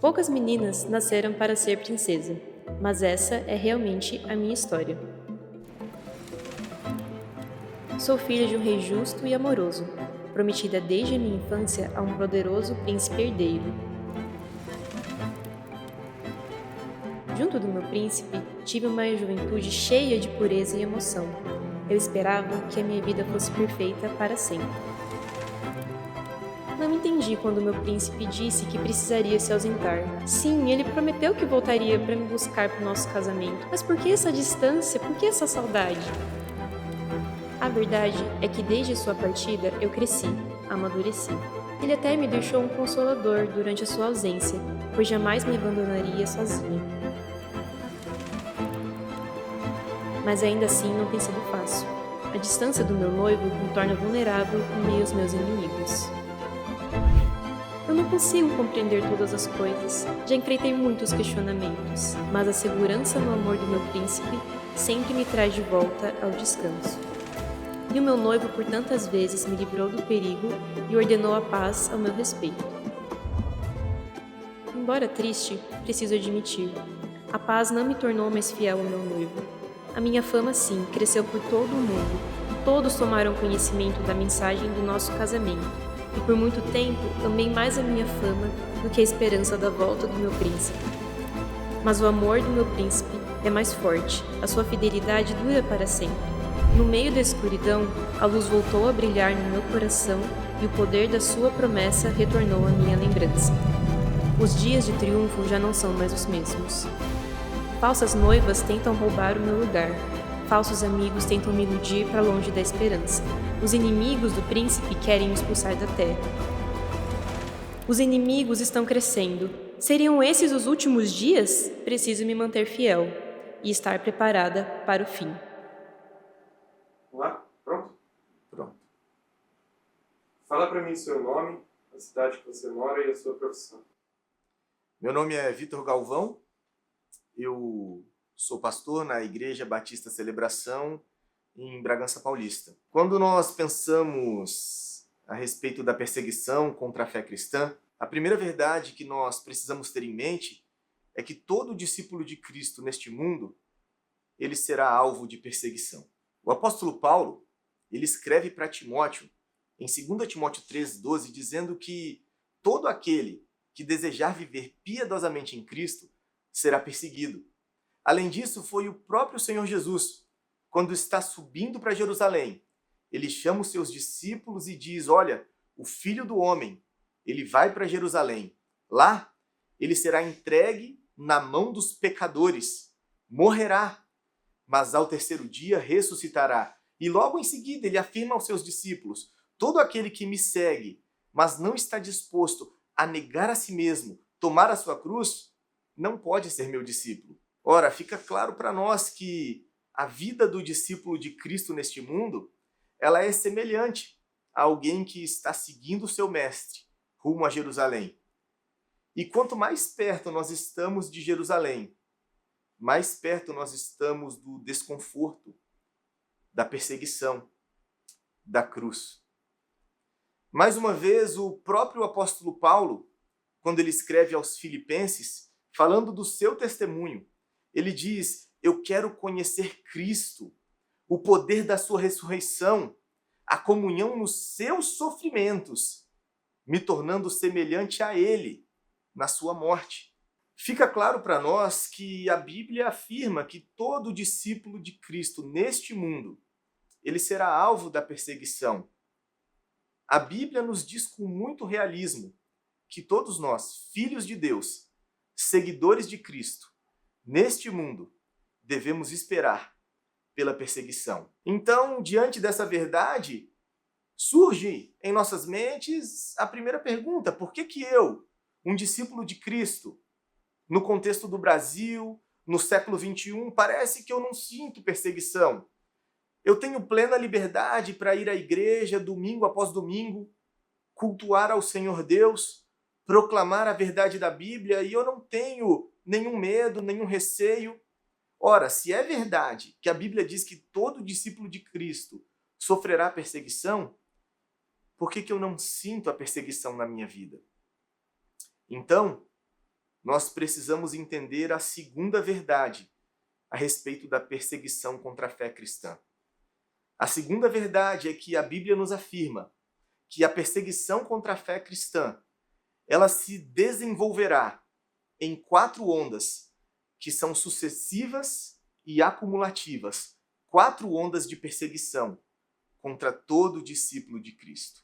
Poucas meninas nasceram para ser princesa, mas essa é realmente a minha história. Sou filha de um rei justo e amoroso, prometida desde a minha infância a um poderoso príncipe herdeiro. Junto do meu príncipe, tive uma juventude cheia de pureza e emoção. Eu esperava que a minha vida fosse perfeita para sempre. Não entendi quando meu príncipe disse que precisaria se ausentar. Sim, ele prometeu que voltaria para me buscar para o nosso casamento. Mas por que essa distância? Por que essa saudade? A verdade é que desde sua partida eu cresci, amadureci. Ele até me deixou um consolador durante a sua ausência, pois jamais me abandonaria sozinha. Mas ainda assim não tem sido fácil. A distância do meu noivo me torna vulnerável em meio aos meus inimigos. Eu não consigo compreender todas as coisas, já enfrentei muitos questionamentos, mas a segurança no amor do meu príncipe sempre me traz de volta ao descanso. E o meu noivo por tantas vezes me livrou do perigo e ordenou a paz ao meu respeito. Embora triste, preciso admitir, a paz não me tornou mais fiel ao meu noivo. A minha fama, sim, cresceu por todo o mundo. Todos tomaram conhecimento da mensagem do nosso casamento. E por muito tempo, amei mais a minha fama do que a esperança da volta do meu príncipe. Mas o amor do meu príncipe é mais forte, a sua fidelidade dura para sempre. No meio da escuridão, a luz voltou a brilhar no meu coração e o poder da sua promessa retornou à minha lembrança. Os dias de triunfo já não são mais os mesmos. Falsas noivas tentam roubar o meu lugar. Falsos amigos tentam me iludir para longe da esperança. Os inimigos do príncipe querem me expulsar da terra. Os inimigos estão crescendo. Seriam esses os últimos dias? Preciso me manter fiel e estar preparada para o fim. Vamos lá? Pronto? Pronto. Fala para mim seu nome, a cidade que você mora e a sua profissão. Meu nome é Vitor Galvão, eu sou pastor na Igreja Batista Celebração, em Bragança Paulista. Quando nós pensamos a respeito da perseguição contra a fé cristã, a primeira verdade que nós precisamos ter em mente é que todo discípulo de Cristo neste mundo, ele será alvo de perseguição. O apóstolo Paulo, ele escreve para Timóteo, em 2 Timóteo 3,12, dizendo que todo aquele que desejar viver piedosamente em Cristo será perseguido. Além disso, foi o próprio Senhor Jesus, quando está subindo para Jerusalém, ele chama os seus discípulos e diz, olha, o Filho do Homem, ele vai para Jerusalém. Lá, ele será entregue na mão dos pecadores, morrerá, mas ao terceiro dia ressuscitará. E logo em seguida ele afirma aos seus discípulos, todo aquele que me segue, mas não está disposto a negar a si mesmo, tomar a sua cruz, não pode ser meu discípulo. Ora, fica claro para nós que a vida do discípulo de Cristo neste mundo, ela é semelhante a alguém que está seguindo o seu mestre rumo a Jerusalém. E quanto mais perto nós estamos de Jerusalém, mais perto nós estamos do desconforto, da perseguição, da cruz. Mais uma vez, o próprio apóstolo Paulo, quando ele escreve aos Filipenses, falando do seu testemunho, ele diz, eu quero conhecer Cristo, o poder da sua ressurreição, a comunhão nos seus sofrimentos, me tornando semelhante a ele na sua morte. Fica claro para nós que a Bíblia afirma que todo discípulo de Cristo neste mundo, ele será alvo da perseguição. A Bíblia nos diz com muito realismo que todos nós, filhos de Deus, seguidores de Cristo, neste mundo, devemos esperar pela perseguição. Então, diante dessa verdade, surge em nossas mentes a primeira pergunta, por que eu, um discípulo de Cristo, no contexto do Brasil, no século XXI, parece que eu não sinto perseguição? Eu tenho plena liberdade para ir à igreja domingo após domingo, cultuar ao Senhor Deus, proclamar a verdade da Bíblia e eu não tenho nenhum medo, nenhum receio. Ora, se é verdade que a Bíblia diz que todo discípulo de Cristo sofrerá perseguição, por que eu não sinto a perseguição na minha vida? Então, nós precisamos entender a segunda verdade a respeito da perseguição contra a fé cristã. A segunda verdade é que a Bíblia nos afirma que a perseguição contra a fé cristã, ela se desenvolverá em 4 ondas, que são sucessivas e acumulativas, 4 ondas de perseguição contra todo discípulo de Cristo.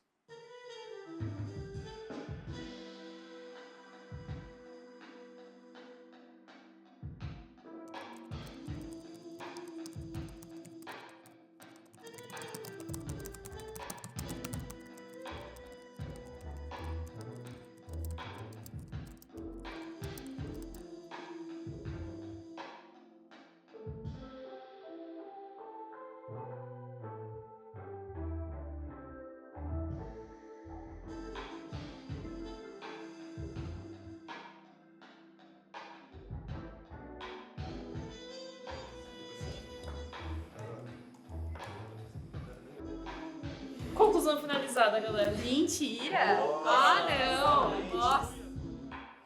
Conclusão finalizada, galera. Mentira! Ah, não! Nossa!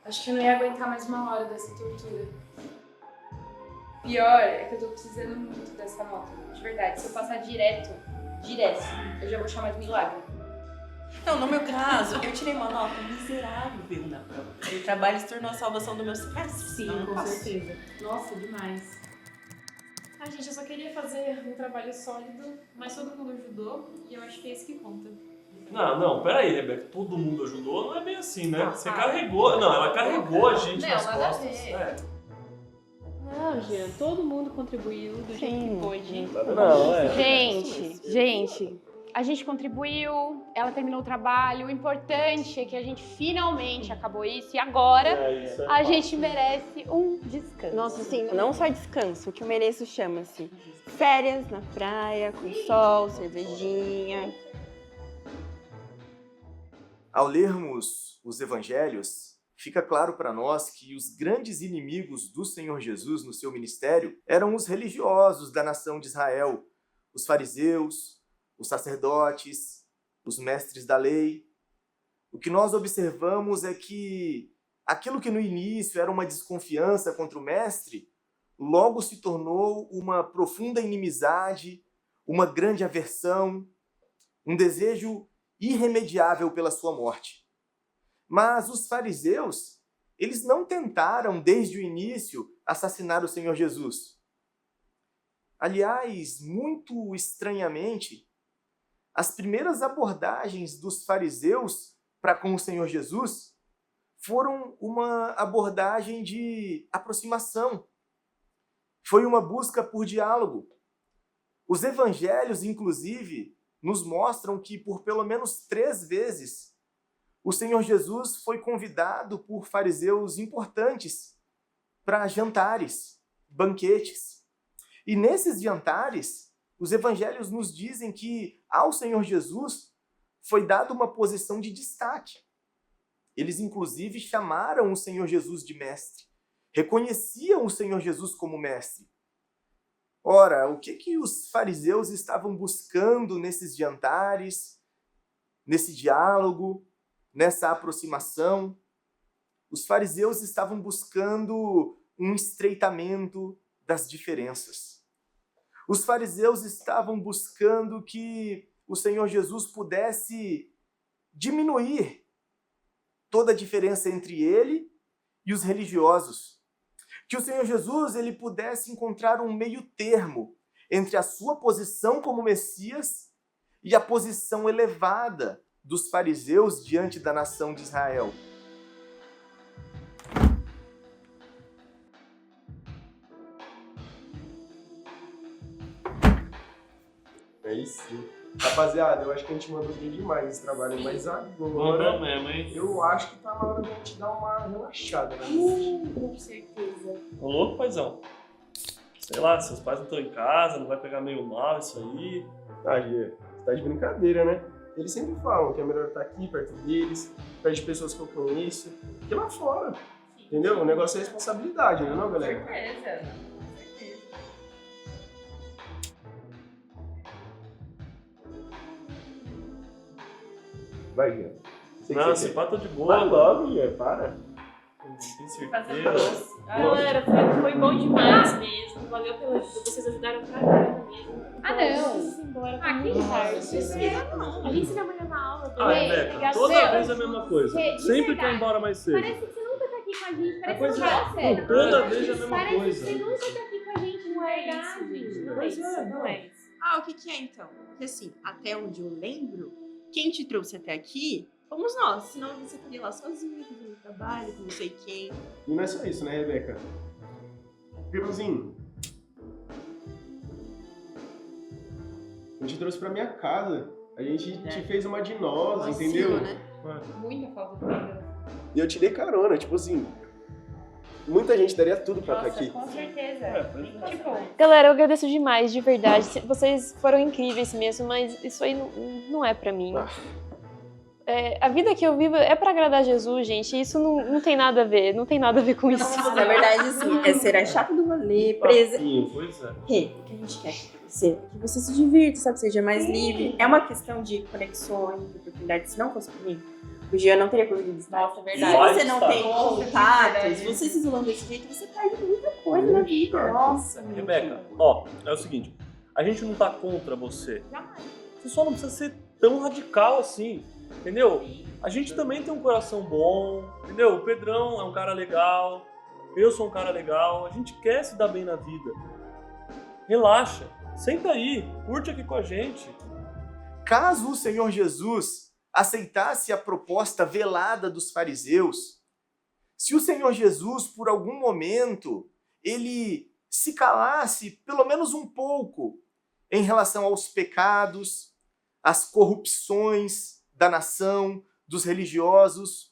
Acho que eu não ia aguentar mais uma hora dessa tortura. Pior é que eu tô precisando muito dessa nota. De verdade, se eu passar direto, eu já vou chamar de milagre. Não, no meu caso, eu tirei uma nota miserável na prova. O trabalho se tornou a salvação do meu semestre. Sim, Não com passo. certeza. Nossa, demais. Ah, gente, eu só queria fazer um trabalho sólido, mas todo mundo ajudou e eu acho que é isso que conta. Não, peraí, Rebeca. Todo mundo ajudou, não é bem assim, né? Você Ah, carregou. Não, ela carregou a gente Não, nas nada a costas. ver. É. Não, Jean, todo mundo contribuiu do jeito que pôde. Não, é. Gente, a gente contribuiu, ela terminou o trabalho, o importante é que a gente finalmente acabou isso e agora Isso é a gente merece um descanso. Nossa, sim, não só descanso, o que eu mereço chama-se férias na praia, com sol, cervejinha. Ao lermos os evangelhos, fica claro para nós que os grandes inimigos do Senhor Jesus no seu ministério eram os religiosos da nação de Israel, os fariseus, os sacerdotes, os mestres da lei. O que nós observamos é que aquilo que no início era uma desconfiança contra o mestre, logo se tornou uma profunda inimizade, uma grande aversão, um desejo irremediável pela sua morte. Mas os fariseus, eles não tentaram desde o início assassinar o Senhor Jesus. Aliás, muito estranhamente, as primeiras abordagens dos fariseus para com o Senhor Jesus foram uma abordagem de aproximação. Foi uma busca por diálogo. Os evangelhos, inclusive, nos mostram que por pelo menos 3 vezes o Senhor Jesus foi convidado por fariseus importantes para jantares, banquetes. E nesses jantares, os evangelhos nos dizem que ao Senhor Jesus foi dada uma posição de destaque. Eles, inclusive, chamaram o Senhor Jesus de mestre. Reconheciam o Senhor Jesus como mestre. Ora, o que os fariseus estavam buscando nesses jantares, nesse diálogo, nessa aproximação? Os fariseus estavam buscando um estreitamento das diferenças. Os fariseus estavam buscando que o Senhor Jesus pudesse diminuir toda a diferença entre ele e os religiosos. Que o Senhor Jesus ele pudesse encontrar um meio termo entre a sua posição como Messias e a posição elevada dos fariseus diante da nação de Israel. É isso sim. Rapaziada, eu acho que a gente mandou bem demais esse trabalho, mas Mandou agora mesmo, hein? eu acho que tá na hora da gente dar uma relaxada, né? Com certeza. Ô louco, paizão. Sei lá, seus pais não estão em casa, não vai pegar meio mal isso aí. Ah, Gê, você tá de brincadeira, né? Eles sempre falam que é melhor estar aqui, perto deles, perto de pessoas que eu conheço, que lá fora. Entendeu? O negócio é responsabilidade, né, não, galera? Com certeza. Vai, Gê. Não, Você esse pato de Vai boa. logo, Gê, para. Quem certeza. Galera, foi bom demais mesmo. Valeu pela ajuda. Vocês ajudaram pra caramba mesmo. Ah, não. Vamos embora. Ah, que tarde. A gente se vê amanhã na aula. Ah, Ei, Rebeca, obrigada. toda vez é a mesma coisa. Gente, de Sempre verdade. quer ir embora mais cedo. Parece que você nunca tá aqui com a gente. Parece que Pois não é, fala sério. toda vez é a mesma Parece coisa. que você nunca tá aqui com a gente, não é verdade? Não é isso, não é isso. Ah, o que é então? Porque assim, até onde eu lembro, quem te trouxe até aqui fomos nós. Senão você estaria lá sozinho, fazendo trabalho, com não sei quem. E não é só isso, né, Rebeca? Piruzinho, eu te trouxe pra minha casa. A gente te fez uma de nós, entendeu? Né? Muita falta de comida. E eu te dei carona, tipo assim. Muita gente daria tudo pra estar Nossa, aqui. com certeza. Pois é. Tipo, Galera, eu agradeço demais, de verdade. Vocês foram incríveis mesmo, mas isso aí não é pra mim. Ah. A vida que eu vivo é pra agradar Jesus, gente. Isso não tem nada a ver, não tem nada a ver com isso. Na verdade, assim, é ser a chata do rolê, presa. Pois é. O que a gente quer que você? Que você se divirta, sabe? Seja mais livre. É uma questão de conexões, de oportunidades. Se não fosse por mim, o Jean não teria conseguido estar. Nossa, Se verdade. você não tem Nossa, contatos, verdade. você se isolando desse jeito, você perde muita coisa na vida. Nossa, Rebeca, ó, é o seguinte, a gente não tá contra você. Você só não precisa ser tão radical assim, entendeu? A gente também tem um coração bom, entendeu? O Pedrão é um cara legal, eu sou um cara legal, a gente quer se dar bem na vida. Relaxa, senta aí, curte aqui com a gente. Caso o Senhor Jesus aceitasse a proposta velada dos fariseus, se o Senhor Jesus, por algum momento, ele se calasse pelo menos um pouco em relação aos pecados, às corrupções da nação, dos religiosos,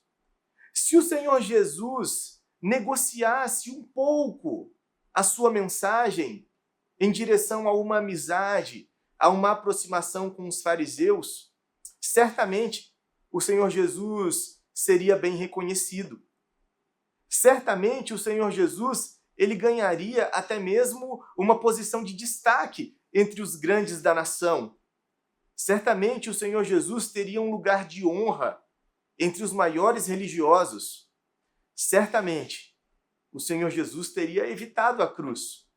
se o Senhor Jesus negociasse um pouco a sua mensagem em direção a uma amizade, a uma aproximação com os fariseus, certamente o Senhor Jesus seria bem reconhecido. Certamente o Senhor Jesus ele ganharia até mesmo uma posição de destaque entre os grandes da nação. Certamente o Senhor Jesus teria um lugar de honra entre os maiores religiosos. Certamente o Senhor Jesus teria evitado a cruz.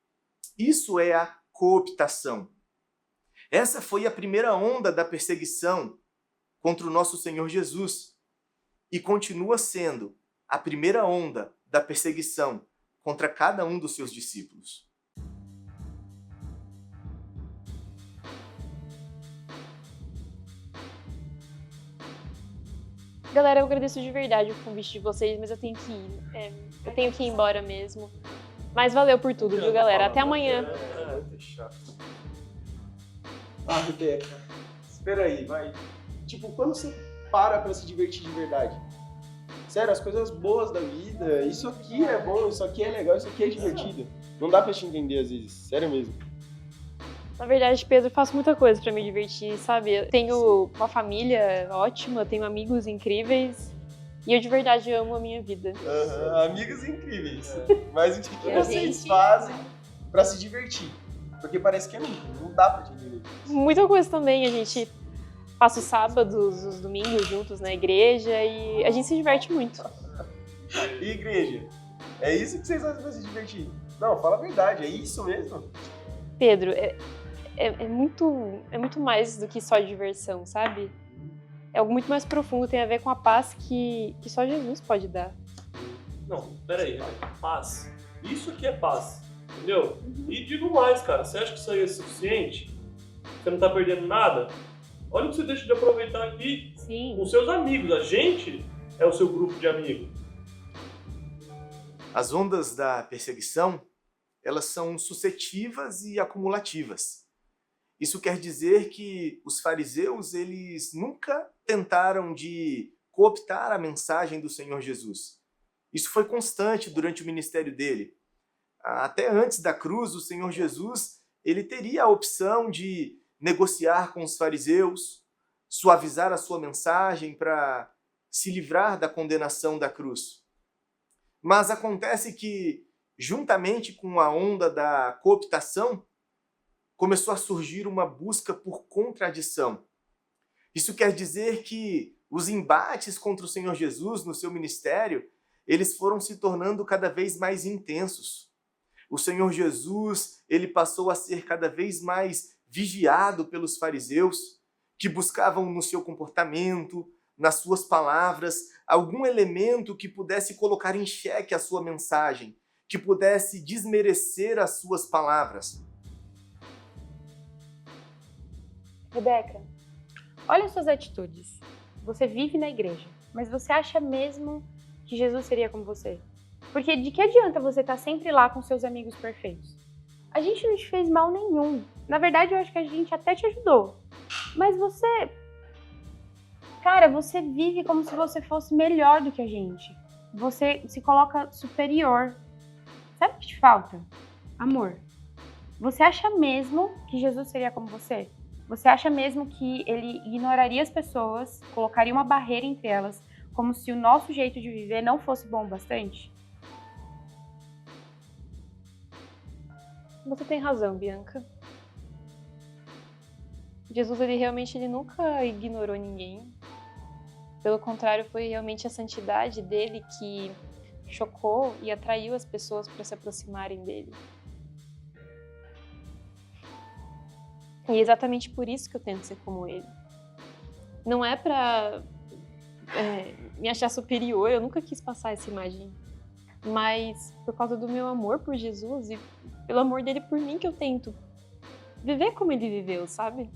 Isso é a cooptação. Essa foi a primeira onda da perseguição contra o nosso Senhor Jesus e continua sendo a primeira onda da perseguição contra cada um dos seus discípulos. Galera, eu agradeço de verdade o convite de vocês, mas eu tenho que ir. Eu tenho que ir embora mesmo. Mas valeu por tudo, viu, galera? Até amanhã. Ah, Rebeca, espera aí, vai. Tipo, quando você para pra se divertir de verdade? Sério, as coisas boas da vida, isso aqui é bom, isso aqui é legal, isso aqui é divertido. Não dá pra te entender às vezes, sério mesmo. Na verdade, Pedro, eu faço muita coisa pra me divertir, sabe? Eu tenho uma família ótima, tenho amigos incríveis e eu de verdade amo a minha vida. Amigos incríveis. Mas o que E a vocês gente? fazem pra se divertir? Porque parece que não dá pra te entender. Muita coisa também, a gente passa os sábados, os domingos juntos na igreja e a gente se diverte muito. E igreja? É isso que vocês fazem pra se divertir? Não, fala a verdade, é isso mesmo? Pedro, é muito mais do que só diversão, sabe? É algo muito mais profundo, tem a ver com a paz que só Jesus pode dar. Não, peraí, paz. Isso aqui é paz, entendeu? E digo mais, cara, você acha que isso aí é suficiente? Você não tá perdendo nada? Olha o que você deixa de aproveitar aqui Sim. com seus amigos. A gente é o seu grupo de amigos. As ondas da perseguição, elas são sucessivas e acumulativas. Isso quer dizer que os fariseus, eles nunca tentaram de cooptar a mensagem do Senhor Jesus. Isso foi constante durante o ministério dele. Até antes da cruz, o Senhor Jesus, ele teria a opção de negociar com os fariseus, suavizar a sua mensagem para se livrar da condenação da cruz. Mas acontece que, juntamente com a onda da cooptação, começou a surgir uma busca por contradição. Isso quer dizer que os embates contra o Senhor Jesus no seu ministério, eles foram se tornando cada vez mais intensos. O Senhor Jesus, ele passou a ser cada vez mais vigiado pelos fariseus, que buscavam no seu comportamento, nas suas palavras, algum elemento que pudesse colocar em xeque a sua mensagem, que pudesse desmerecer as suas palavras. Rebeca, olha as suas atitudes. Você vive na igreja, mas você acha mesmo que Jesus seria como você? Porque de que adianta você estar sempre lá com seus amigos perfeitos? A gente não te fez mal nenhum. Na verdade, eu acho que a gente até te ajudou. Mas você... Cara, você vive como se você fosse melhor do que a gente. Você se coloca superior. Sabe o que te falta? Amor. Você acha mesmo que Jesus seria como você? Você acha mesmo que ele ignoraria as pessoas, colocaria uma barreira entre elas, como se o nosso jeito de viver não fosse bom o bastante? Você tem razão, Bianca. Jesus, ele nunca ignorou ninguém. Pelo contrário, foi realmente a santidade dele que chocou e atraiu as pessoas para se aproximarem dele. E é exatamente por isso que eu tento ser como ele. Não é pra me achar superior, eu nunca quis passar essa imagem. Mas por causa do meu amor por Jesus e pelo amor dele por mim que eu tento viver como ele viveu, sabe?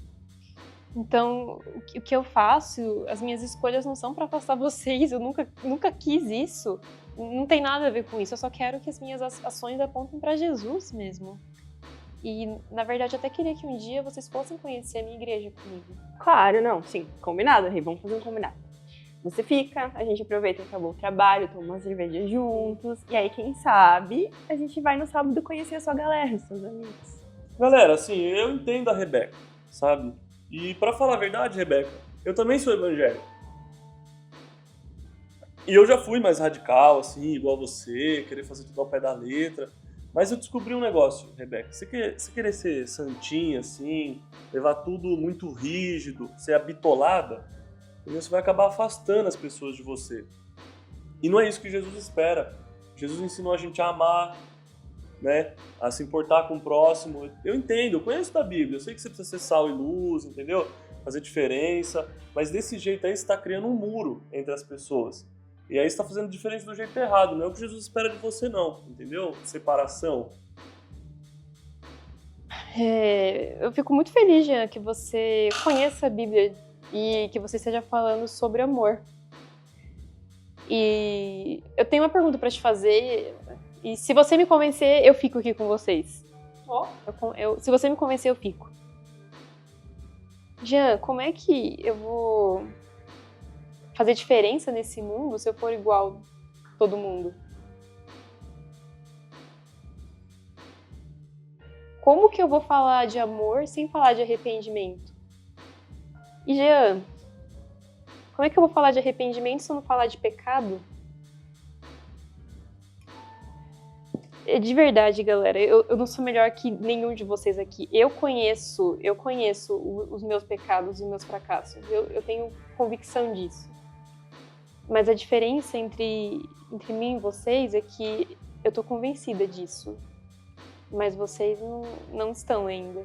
Então, o que eu faço, as minhas escolhas não são para afastar vocês, eu nunca quis isso. Não tem nada a ver com isso, eu só quero que as minhas ações apontem para Jesus mesmo. E, na verdade, eu até queria que um dia vocês fossem conhecer a minha igreja comigo. Claro, não, sim. Combinado, Rei. Vamos fazer um combinado. Você fica, a gente aproveita que acabou o trabalho, toma uma cerveja juntos. E aí, quem sabe, a gente vai no sábado conhecer a sua galera, os seus amigos. Galera, assim, eu entendo a Rebeca, sabe? E pra falar a verdade, Rebeca, eu também sou evangélico. E eu já fui mais radical, assim, igual você, querer fazer tudo ao pé da letra. Mas eu descobri um negócio, Rebeca. Você querer ser santinha, assim, levar tudo muito rígido, ser abitolada, você vai acabar afastando as pessoas de você. E não é isso que Jesus espera. Jesus ensinou a gente a amar, né? A se importar com o próximo. Eu entendo, eu conheço da Bíblia, eu sei que você precisa ser sal e luz, entendeu? Fazer diferença, mas desse jeito aí você está criando um muro entre as pessoas. E aí você está fazendo diferença do jeito errado, não é o que Jesus espera de você não, entendeu? Separação. Eu fico muito feliz, Jean, que você conheça a Bíblia e que você esteja falando sobre amor. E eu tenho uma pergunta para te fazer, e se você me convencer, eu fico aqui com vocês. Se você me convencer, eu fico. Jean, como é que eu vou fazer diferença nesse mundo se eu for igual a todo mundo? Como que eu vou falar de amor sem falar de arrependimento? E Jean, como é que eu vou falar de arrependimento se eu não falar de pecado? De verdade, galera, eu não sou melhor que nenhum de vocês aqui. Eu conheço os meus pecados e os meus fracassos. Eu tenho convicção disso. Mas a diferença entre mim e vocês é que eu tô convencida disso. Mas vocês não estão ainda.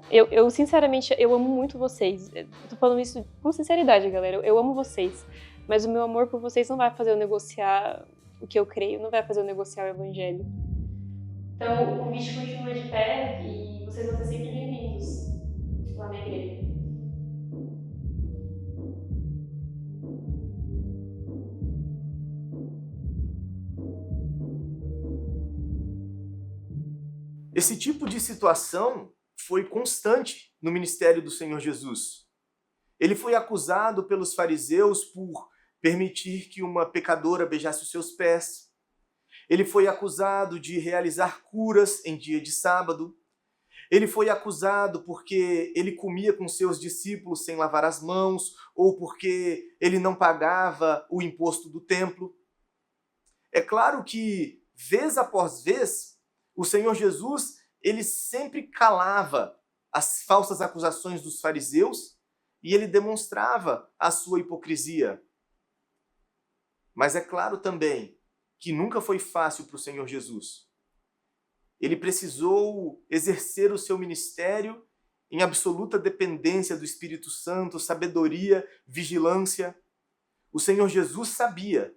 Eu sinceramente, eu amo muito vocês. Eu tô falando isso com sinceridade, galera. Eu amo vocês. Mas o meu amor por vocês não vai fazer eu negociar o que eu creio, não vai fazer eu negociar o evangelho. Então, o convite continua de pé e vocês vão ser sempre bem-vindos lá na igreja. Esse tipo de situação foi constante no ministério do Senhor Jesus. Ele foi acusado pelos fariseus por permitir que uma pecadora beijasse os seus pés. Ele foi acusado de realizar curas em dia de sábado. Ele foi acusado porque ele comia com seus discípulos sem lavar as mãos ou porque ele não pagava o imposto do templo. É claro que, vez após vez, o Senhor Jesus, ele sempre calava as falsas acusações dos fariseus e ele demonstrava a sua hipocrisia. Mas é claro também que nunca foi fácil para o Senhor Jesus. Ele precisou exercer o seu ministério em absoluta dependência do Espírito Santo, sabedoria, vigilância. O Senhor Jesus sabia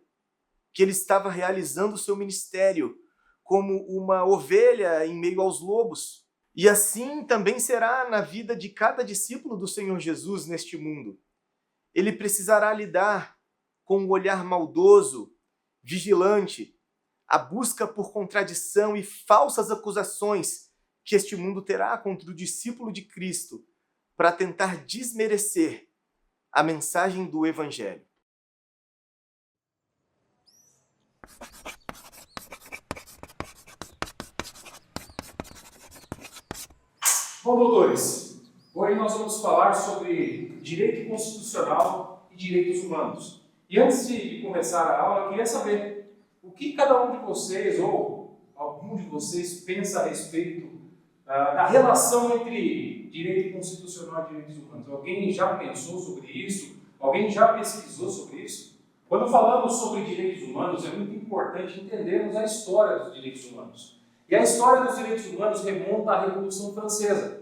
que ele estava realizando o seu ministério como uma ovelha em meio aos lobos. E assim também será na vida de cada discípulo do Senhor Jesus neste mundo. Ele precisará lidar com um olhar maldoso, vigilante, a busca por contradição e falsas acusações que este mundo terá contra o discípulo de Cristo para tentar desmerecer a mensagem do Evangelho. Bom, doutores, hoje nós vamos falar sobre direito constitucional e direitos humanos. E antes de começar a aula, eu queria saber o que cada um de vocês, ou algum de vocês, pensa a respeito da relação entre direito constitucional e direitos humanos. Alguém já pensou sobre isso? Alguém já pesquisou sobre isso? Quando falamos sobre direitos humanos, é muito importante entendermos a história dos direitos humanos. E a história dos direitos humanos remonta à Revolução Francesa.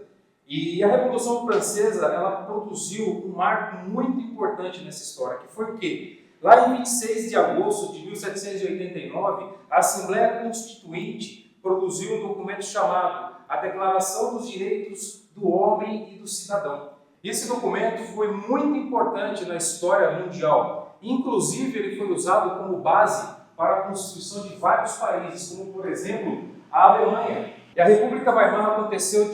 E a Revolução Francesa, ela produziu um marco muito importante nessa história, que foi o quê? Lá em 26 de agosto de 1789, a Assembleia Constituinte produziu um documento chamado a Declaração dos Direitos do Homem e do Cidadão. Esse documento foi muito importante na história mundial. Inclusive, ele foi usado como base para a constituição de vários países, como, por exemplo, a Alemanha. E a República Weimar aconteceu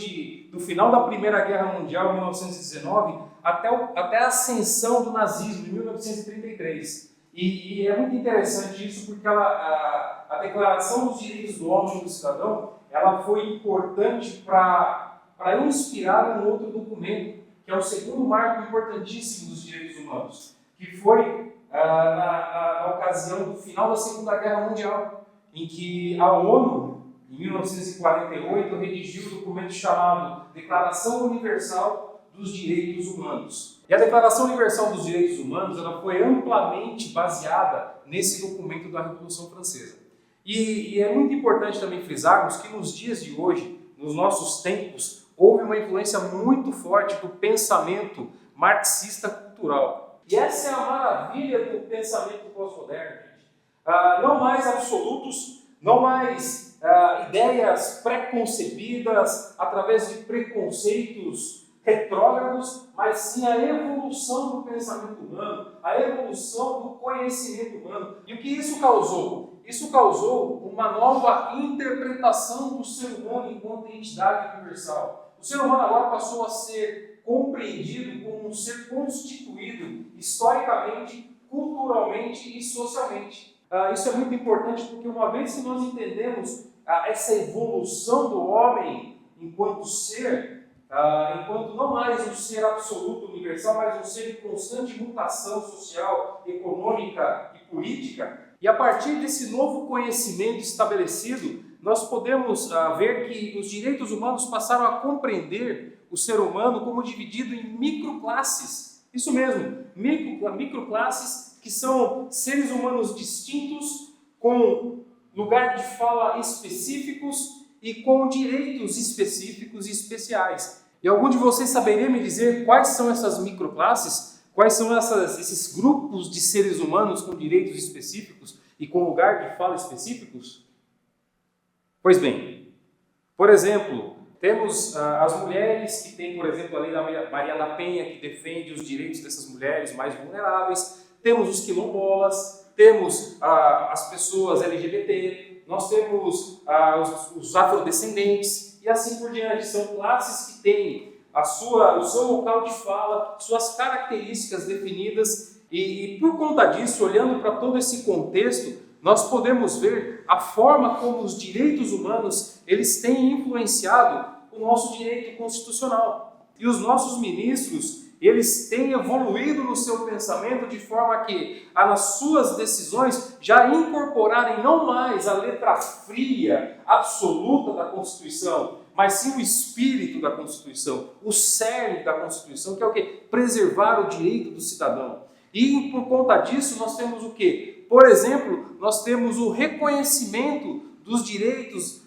do final da Primeira Guerra Mundial, em 1919, até a ascensão do nazismo, em 1933. E é muito interessante isso, porque a Declaração dos Direitos do Homem e do Cidadão, ela foi importante para inspirar um outro documento, que é o segundo marco importantíssimo dos direitos humanos, que foi na ocasião do final da Segunda Guerra Mundial, em que a ONU, em 1948, redigiu um documento chamado Declaração Universal dos Direitos Humanos. E a Declaração Universal dos Direitos Humanos, ela foi amplamente baseada nesse documento da Revolução Francesa. E é muito importante também frisarmos que nos dias de hoje, nos nossos tempos, houve uma influência muito forte do pensamento marxista cultural. E essa é a maravilha do pensamento pós-moderno, gente. Não mais absolutos, não mais ideias preconcebidas através de preconceitos retrógrados, mas sim a evolução do pensamento humano, a evolução do conhecimento humano. E o que isso causou? Isso causou uma nova interpretação do ser humano enquanto entidade universal. O ser humano agora passou a ser compreendido como um ser constituído historicamente, culturalmente e socialmente. Isso é muito importante porque uma vez que nós entendemos essa evolução do homem enquanto ser, enquanto não mais um ser absoluto universal, mas um ser em constante mutação social, econômica e política, e a partir desse novo conhecimento estabelecido, nós podemos ver que os direitos humanos passaram a compreender o ser humano como dividido em microclasses. Isso mesmo, microclasses que são seres humanos distintos, com lugar de fala específicos e com direitos específicos e especiais. E algum de vocês saberia me dizer quais são essas microclasses? Quais são esses grupos de seres humanos com direitos específicos e com lugar de fala específicos? Pois bem, por exemplo, temos as mulheres que têm, por exemplo, a lei da Maria da Penha, que defende os direitos dessas mulheres mais vulneráveis. Temos os quilombolas, temos as pessoas LGBT, nós temos os afrodescendentes e assim por diante. São classes que têm o seu local de fala, suas características definidas e por conta disso, olhando para todo esse contexto, nós podemos ver a forma como os direitos humanos eles têm influenciado o nosso direito constitucional. E os nossos ministros, eles têm evoluído no seu pensamento de forma que, nas suas decisões, já incorporarem não mais a letra fria, absoluta da Constituição, mas sim o espírito da Constituição, o cerne da Constituição, que é o quê? Preservar o direito do cidadão. E por conta disso nós temos o quê? Por exemplo, nós temos o reconhecimento dos direitos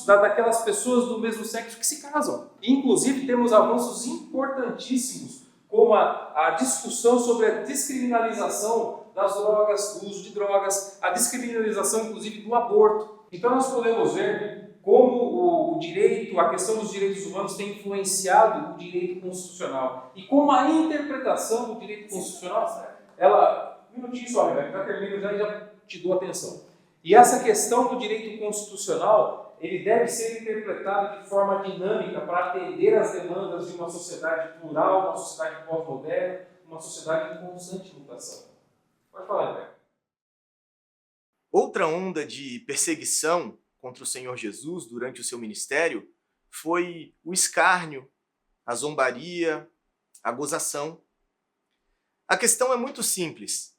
daquelas pessoas do mesmo sexo que se casam. Inclusive temos avanços importantíssimos, como a discussão sobre a descriminalização das drogas, do uso de drogas, a descriminalização inclusive do aborto. Então nós podemos ver como o direito, a questão dos direitos humanos tem influenciado o direito constitucional e como a interpretação do direito constitucional, ela... Um minutinho só, já termino, já te dou atenção. E essa questão do direito constitucional, ele deve ser interpretado de forma dinâmica para atender às demandas de uma sociedade plural, uma sociedade pós-moderna, uma sociedade em constante mutação. Pode falar, André. Outra onda de perseguição contra o Senhor Jesus durante o seu ministério foi o escárnio, a zombaria, a gozação. A questão é muito simples.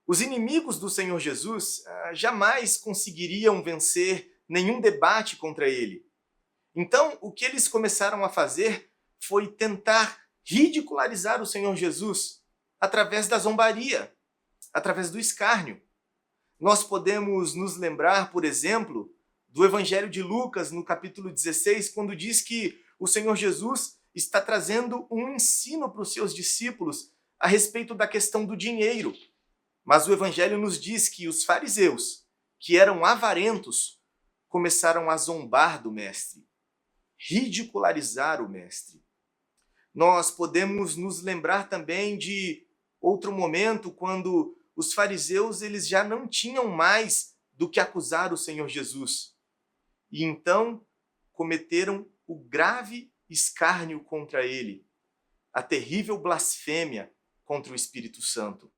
Os inimigos do Senhor Jesus jamais conseguiriam vencer nenhum debate contra ele. Então, o que eles começaram a fazer foi tentar ridicularizar o Senhor Jesus através da zombaria, através do escárnio. Nós podemos nos lembrar, por exemplo, do Evangelho de Lucas, no capítulo 16, quando diz que o Senhor Jesus está trazendo um ensino para os seus discípulos a respeito da questão do dinheiro. Mas o Evangelho nos diz que os fariseus, que eram avarentos, começaram a zombar do Mestre, ridicularizar o Mestre. Nós podemos nos lembrar também de outro momento, quando os fariseus eles já não tinham mais do que acusar o Senhor Jesus. E então cometeram o grave escárnio contra ele, a terrível blasfêmia contra o Espírito Santo.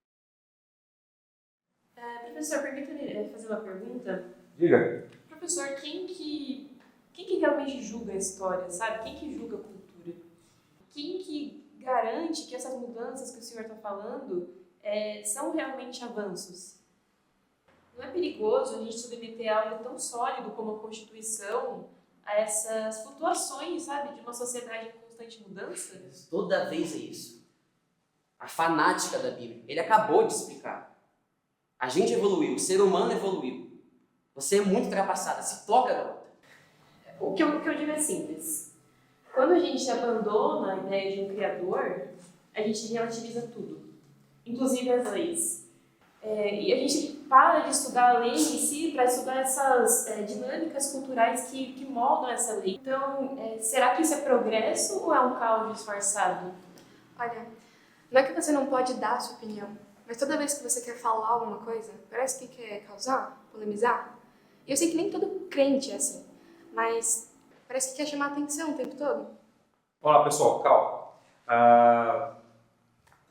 Professor, permita-me fazer uma pergunta? Diga. Professor, quem que realmente julga a história, sabe? Quem que julga a cultura? Quem que garante que essas mudanças que o senhor está falando são realmente avanços? Não é perigoso a gente submeter algo tão sólido como a Constituição a essas flutuações, sabe? De uma sociedade em constante mudança? Toda vez é isso. A fanática da Bíblia. Ele acabou de explicar. A gente evoluiu, o ser humano evoluiu. Você é muito ultrapassada. Se toca, garota. O que eu digo é simples. Quando a gente abandona a ideia de um criador, a gente relativiza tudo, inclusive as leis. E a gente para de estudar a lei em si para estudar essas dinâmicas culturais que moldam essa lei. Então, será que isso é progresso ou é um caos disfarçado? Olha, não é que você não pode dar a sua opinião, mas toda vez que você quer falar alguma coisa, parece que quer causar, polemizar. E eu sei que nem todo crente é assim, mas parece que quer chamar atenção o tempo todo. Olá, pessoal, calma.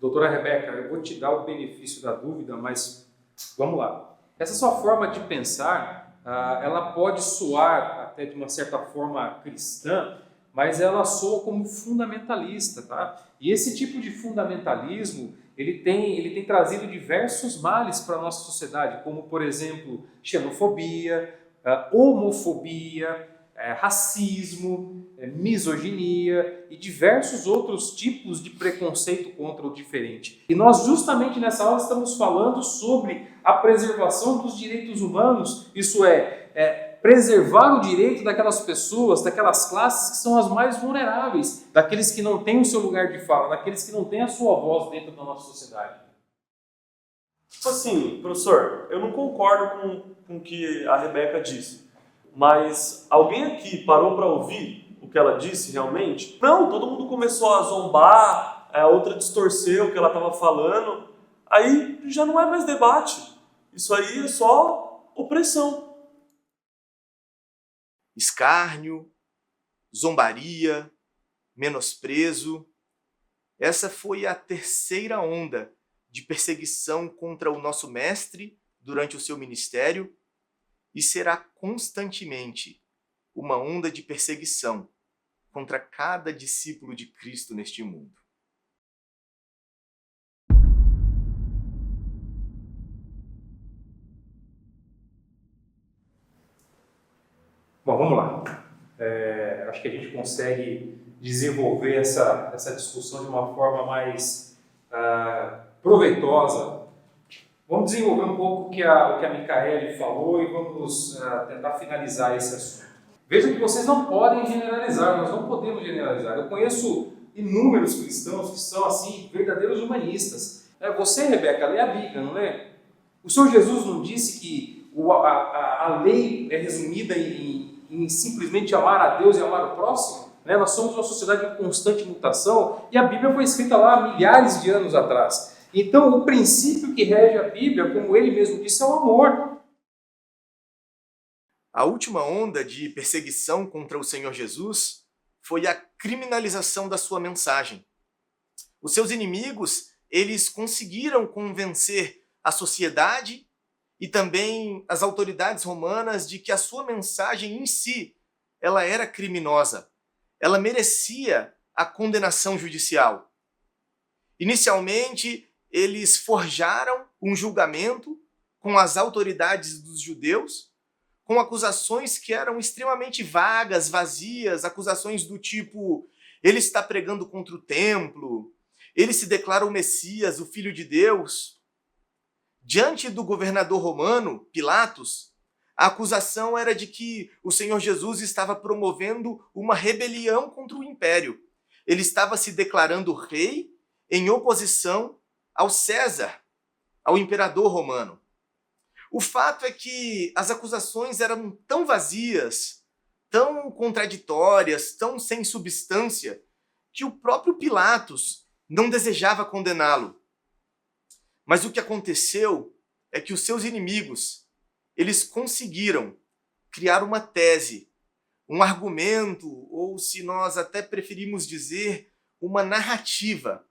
Doutora Rebeca, eu vou te dar o benefício da dúvida, mas vamos lá. Essa sua forma de pensar, ela pode soar até de uma certa forma cristã, mas ela soa como fundamentalista, tá? E esse tipo de fundamentalismo, ele tem trazido diversos males para a nossa sociedade, como, por exemplo, xenofobia, homofobia, racismo, misoginia e diversos outros tipos de preconceito contra o diferente. E nós justamente nessa aula estamos falando sobre a preservação dos direitos humanos, isso preservar o direito daquelas pessoas, daquelas classes que são as mais vulneráveis, daqueles que não têm o seu lugar de fala, daqueles que não têm a sua voz dentro da nossa sociedade. Assim, professor, eu não concordo com o que a Rebeca disse, mas alguém aqui parou para ouvir o que ela disse realmente? Não, todo mundo começou a zombar, a outra distorceu o que ela estava falando, aí já não é mais debate, isso aí é só opressão. Escárnio, zombaria, menosprezo. Essa foi a terceira onda de perseguição contra o nosso mestre durante o seu ministério e será constantemente uma onda de perseguição contra cada discípulo de Cristo neste mundo. Bom, vamos lá. Acho que a gente consegue desenvolver essa discussão de uma forma mais proveitosa. Vamos desenvolver um pouco o que a Micaele falou e vamos tentar finalizar esse assunto. Veja que vocês não podem generalizar, nós não podemos generalizar. Eu conheço inúmeros cristãos que são, assim, verdadeiros humanistas. Você, Rebeca, lê a Bíblia, não lê? O Senhor Jesus não disse que a lei é resumida em simplesmente amar a Deus e amar o próximo? Nós somos uma sociedade de constante mutação e a Bíblia foi escrita lá há milhares de anos atrás. Então, o princípio que rege a Bíblia, como ele mesmo disse, é o amor. A última onda de perseguição contra o Senhor Jesus foi a criminalização da sua mensagem. Os seus inimigos, eles conseguiram convencer a sociedade e também as autoridades romanas de que a sua mensagem em si, ela era criminosa. Ela merecia a condenação judicial. Inicialmente, eles forjaram um julgamento com as autoridades dos judeus, com acusações que eram extremamente vagas, vazias, acusações do tipo: ele está pregando contra o templo, ele se declara o Messias, o Filho de Deus. Diante do governador romano, Pilatos, a acusação era de que o Senhor Jesus estava promovendo uma rebelião contra o império. Ele estava se declarando rei em oposição ao César, ao imperador romano. O fato é que as acusações eram tão vazias, tão contraditórias, tão sem substância, que o próprio Pilatos não desejava condená-lo. Mas o que aconteceu é que os seus inimigos, eles conseguiram criar uma tese, um argumento, ou se nós até preferimos dizer, uma narrativa,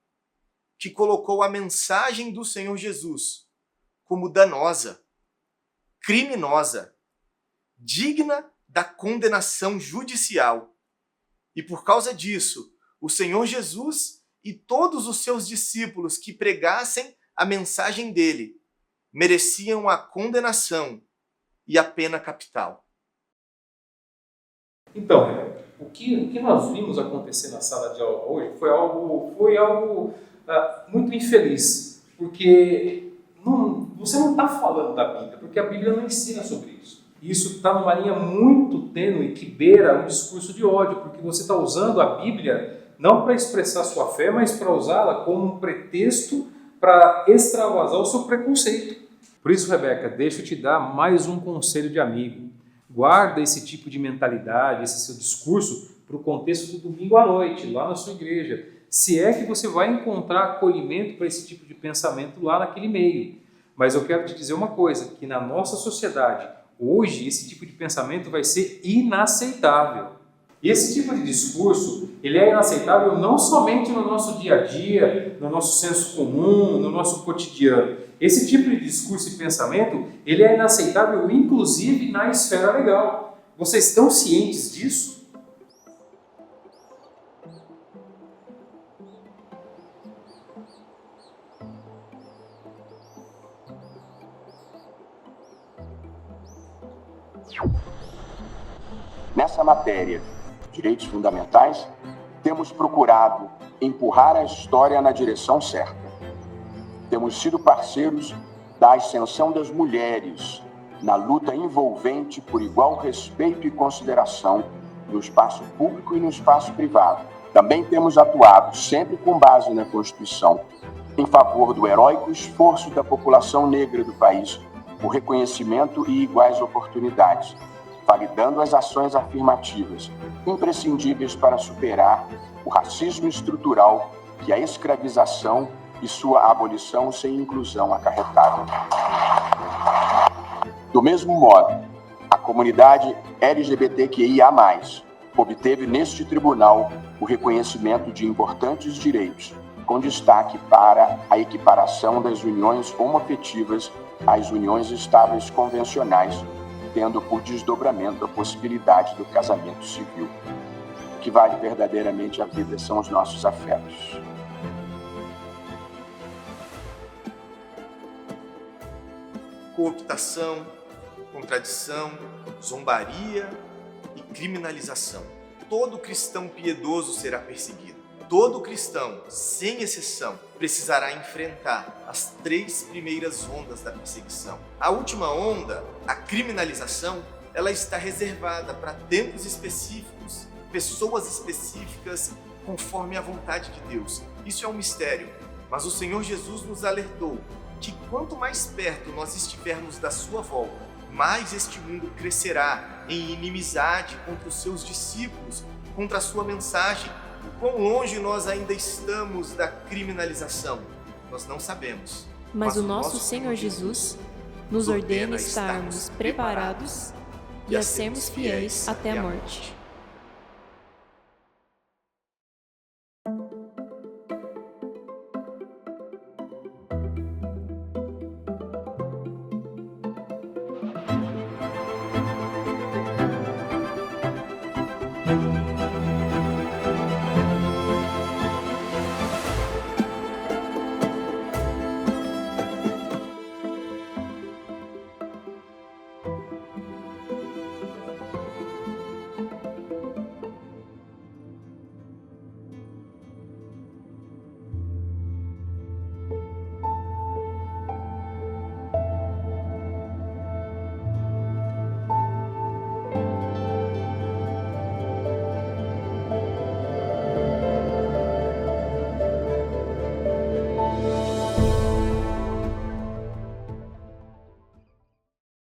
que colocou a mensagem do Senhor Jesus como danosa, criminosa, digna da condenação judicial. E por causa disso, o Senhor Jesus e todos os seus discípulos que pregassem a mensagem dele mereciam a condenação e a pena capital. Então, o que nós vimos acontecer na sala de aula hoje foi algo muito infeliz, porque você não está falando da Bíblia, porque a Bíblia não ensina sobre isso. E isso está numa linha muito tênue que beira um discurso de ódio, porque você está usando a Bíblia não para expressar sua fé, mas para usá-la como um pretexto para extravasar o seu preconceito. Por isso, Rebeca, deixa eu te dar mais um conselho de amigo. Guarda esse tipo de mentalidade, esse seu discurso para o contexto do domingo à noite, lá na sua igreja. Se é que você vai encontrar acolhimento para esse tipo de pensamento lá naquele meio. Mas eu quero te dizer uma coisa, que na nossa sociedade, hoje, esse tipo de pensamento vai ser inaceitável. E esse tipo de discurso, ele é inaceitável não somente no nosso dia a dia, no nosso senso comum, no nosso cotidiano. Esse tipo de discurso e pensamento, ele é inaceitável inclusive na esfera legal. Vocês estão cientes disso? Nessa matéria, direitos fundamentais, temos procurado empurrar a história na direção certa. Temos sido parceiros da ascensão das mulheres na luta envolvente por igual respeito e consideração no espaço público e no espaço privado. Também temos atuado, sempre com base na Constituição, em favor do heróico esforço da população negra do país por reconhecimento e iguais oportunidades, validando as ações afirmativas, imprescindíveis para superar o racismo estrutural que a escravização e sua abolição sem inclusão acarretaram. Do mesmo modo, a comunidade LGBTQIA+, obteve neste tribunal o reconhecimento de importantes direitos, com destaque para a equiparação das uniões homoafetivas às uniões estáveis convencionais, tendo por desdobramento a possibilidade do casamento civil. O que vale verdadeiramente a vida são os nossos afetos. Cooptação, contradição, zombaria e criminalização. Todo cristão piedoso será perseguido. Todo cristão, sem exceção, precisará enfrentar as 3 primeiras ondas da perseguição. A última onda, a criminalização, ela está reservada para tempos específicos, pessoas específicas, conforme a vontade de Deus. Isso é um mistério, mas o Senhor Jesus nos alertou que quanto mais perto nós estivermos da sua volta, mais este mundo crescerá em inimizade contra os seus discípulos, contra a sua mensagem. Quão longe nós ainda estamos da criminalização, nós não sabemos. Mas o nosso Senhor Jesus nos ordena estarmos preparados e a sermos fiéis até a morte.